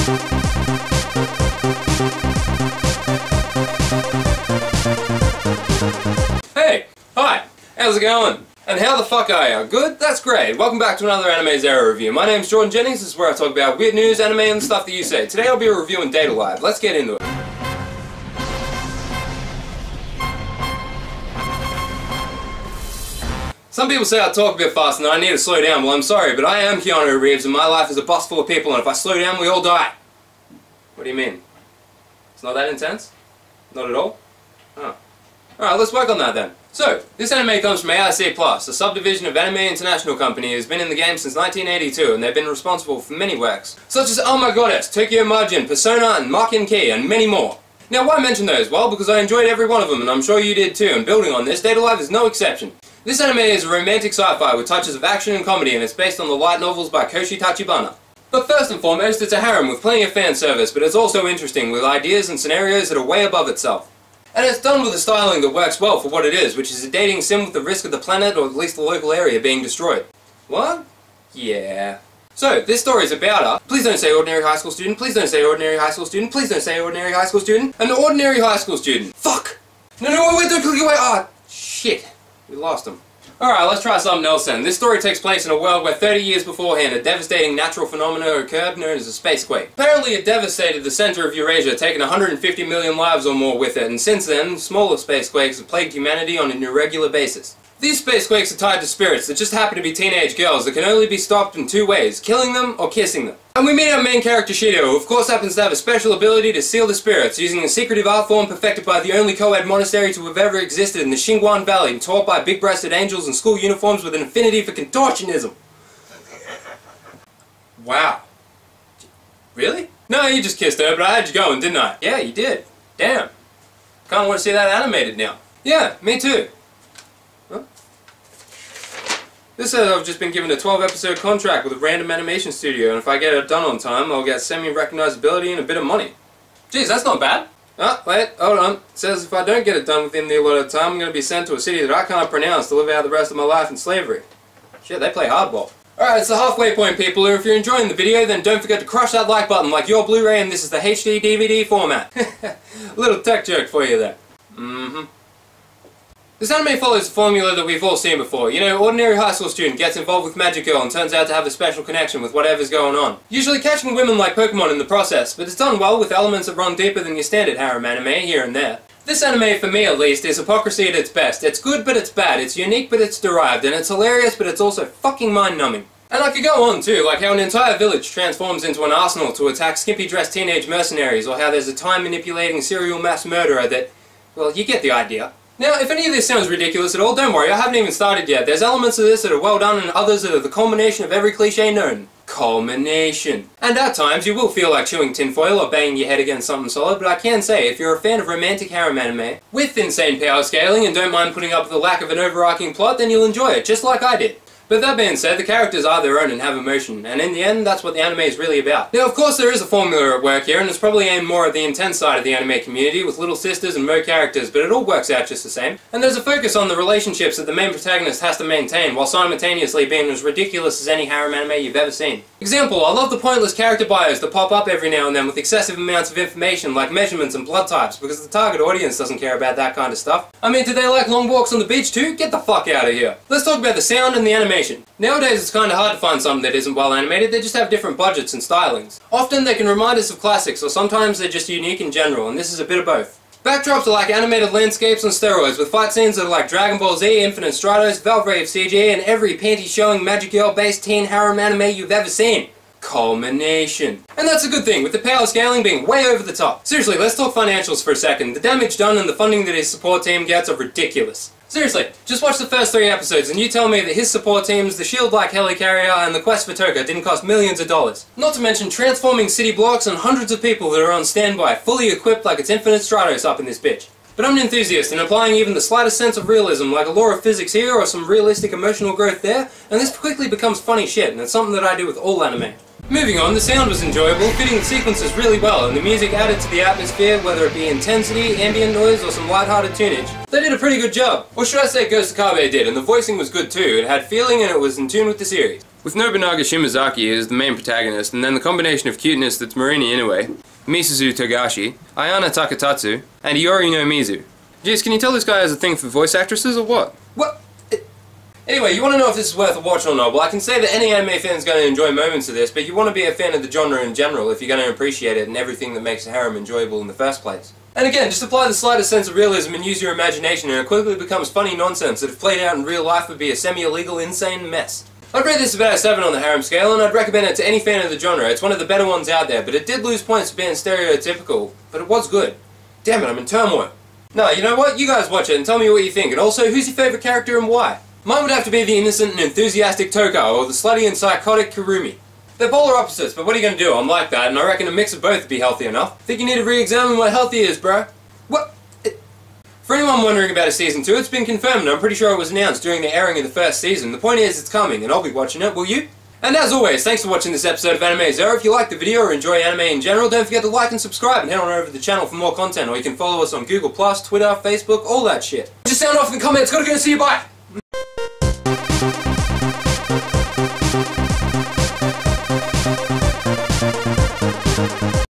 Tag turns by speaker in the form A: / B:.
A: Hey! Hi! How's it going? And how the fuck are you? Good? That's great. Welcome back to another NetworkZerro review. My name's Jordan Jennings. This is where I talk about weird news, anime, and the stuff that you say. Today I'll be reviewing Dēto. Let's get into it. Some people say I talk a bit fast and I need to slow down. Well, I'm sorry, but I am Keanu Reeves and my life is a bus full of people, and if I slow down, we all die. What do you mean? It's not that intense? Not at all? Oh. Alright, let's work on that then. So, this anime comes from AIC+, a subdivision of Anime International Company who's been in the game since 1982, and they've been responsible for many works, such as Oh My Goddess, Tokyo Margin, Persona, and Mark & Key, and many more. Now, why mention those? Well, because I enjoyed every one of them, and I'm sure you did too, and building on this, Dēto is no exception. This anime is a romantic sci-fi with touches of action and comedy, and it's based on the light novels by Koshi Tachibana. But first and foremost, it's a harem with plenty of fan service, but it's also interesting, with ideas and scenarios that are way above itself. And it's done with a styling that works well for what it is, which is a dating sim with the risk of the planet, or at least the local area, being destroyed. What? Yeah. So, this story is about a... Please don't say ordinary high school student, please don't say ordinary high school student, please don't say ordinary high school student. An ordinary high school student. Fuck! No, wait, don't click away! Ah, shit. We lost him. Alright, let's try something else then. This story takes place in a world where 30 years beforehand a devastating natural phenomenon occurred known as a spacequake. Apparently it devastated the center of Eurasia, taking 150 million lives or more with it, and since then, smaller spacequakes have plagued humanity on an irregular basis. These spacequakes are tied to spirits that just happen to be teenage girls that can only be stopped in two ways, killing them or kissing them. And we meet our main character Shido, who of course happens to have a special ability to seal the spirits, using a secretive art form perfected by the only co-ed monastery to have ever existed in the Xinguan Valley, and taught by big-breasted angels in school uniforms with an affinity for contortionism. Wow. Really? No, you just kissed her, but I had you going, didn't I? Yeah, you did. Damn. Kinda want to see that animated now. Yeah, me too. This says I've just been given a 12-episode contract with a random animation studio, and if I get it done on time, I'll get semi-recognizability and a bit of money. Jeez, that's not bad. Oh, wait, hold on. It says if I don't get it done within the allotted time, I'm going to be sent to a city that I can't pronounce to live out the rest of my life in slavery. Shit, they play hardball. Alright, it's the halfway point, people, and if you're enjoying the video, then don't forget to crush that like button like your Blu-ray, and this is the HD DVD format. Little tech joke for you there. This anime follows a formula that we've all seen before. You know, ordinary high school student gets involved with Magic Girl and turns out to have a special connection with whatever's going on. Usually catching women like Pokemon in the process, but it's done well with elements that run deeper than your standard harem anime here and there. This anime, for me at least, is hypocrisy at its best. It's good but it's bad, it's unique but it's derived, and it's hilarious but it's also fucking mind-numbing. And I could go on too, like how an entire village transforms into an arsenal to attack skimpy-dressed teenage mercenaries, or how there's a time-manipulating serial mass murderer that... well, you get the idea. Now, if any of this sounds ridiculous at all, don't worry, I haven't even started yet. There's elements of this that are well done and others that are the culmination of every cliché known. Culmination. And at times, you will feel like chewing tinfoil or banging your head against something solid, but I can say, if you're a fan of romantic harem anime, with insane power scaling and don't mind putting up with the lack of an overarching plot, then you'll enjoy it, just like I did. But that being said, the characters are their own and have emotion, and in the end, that's what the anime is really about. Now, of course, there is a formula at work here, and it's probably aimed more at the intense side of the anime community, with little sisters and mo characters, but it all works out just the same. And there's a focus on the relationships that the main protagonist has to maintain, while simultaneously being as ridiculous as any harem anime you've ever seen. Example, I love the pointless character bios that pop up every now and then with excessive amounts of information, like measurements and blood types, because the target audience doesn't care about that kind of stuff. I mean, do they like long walks on the beach too? Get the fuck out of here. Let's talk about the sound and the animation. Nowadays, it's kinda hard to find something that isn't well animated, they just have different budgets and stylings. Often they can remind us of classics, or sometimes they're just unique in general, and this is a bit of both. Backdrops are like animated landscapes on steroids, with fight scenes that are like Dragon Ball Z, Infinite Stratos, Valve Rave CG, and every panty-showing Magic Girl-based teen harem anime you've ever seen. Culmination. And that's a good thing, with the power scaling being way over the top. Seriously, let's talk financials for a second. The damage done and the funding that his support team gets are ridiculous. Seriously, just watch the first 3 episodes and you tell me that his support teams, the shield-like helicarrier, and the quest for Toka didn't cost millions of dollars. Not to mention transforming city blocks and hundreds of people that are on standby, fully equipped like it's Infinite Stratos up in this bitch. But I'm an enthusiast, and applying even the slightest sense of realism, like a law of physics here or some realistic emotional growth there, and this quickly becomes funny shit, and it's something that I do with all anime. Moving on, the sound was enjoyable, fitting the sequences really well, and the music added to the atmosphere, whether it be intensity, ambient noise, or some lighthearted tunage. They did a pretty good job. Or should I say Ghost Akabe did, and the voicing was good too. It had feeling and it was in tune with the series. with Nobunaga Shimazaki as the main protagonist, and then the combination of cuteness that's Marini Inoue, Misuzu Togashi, Ayana Takatatsu, and Iori no Mizu. Jeez, can you tell this guy has a thing for voice actresses or what? What? Anyway, you want to know if this is worth a watch or not? Well, I can say that any anime fan is going to enjoy moments of this, but you want to be a fan of the genre in general if you're going to appreciate it and everything that makes Harem enjoyable in the first place. And again, just apply the slightest sense of realism and use your imagination and it quickly becomes funny nonsense that if played out in real life would be a semi-illegal, insane mess. I'd rate this about a 7 on the Harem scale, and I'd recommend it to any fan of the genre. It's one of the better ones out there, but it did lose points for being stereotypical, but it was good. Damn it, I'm in turmoil. No, you know what? You guys watch it and tell me what you think, and also, who's your favourite character and why? Mine would have to be the innocent and enthusiastic Toko, or the slutty and psychotic Kurumi. They're polar opposites, but what are you going to do? I'm like that, and I reckon a mix of both would be healthy enough. Think you need to re-examine what healthy is, bro. What? For anyone wondering about a Season 2, it's been confirmed, and I'm pretty sure it was announced during the airing of the first season. The point is, it's coming, and I'll be watching it, will you? And as always, thanks for watching this episode of NetworkZerro. If you like the video or enjoy anime in general, don't forget to like and subscribe, and head on over to the channel for more content, or you can follow us on Google+, Twitter, Facebook, all that shit. Just sound off in the comments, gotta go, see you, bye!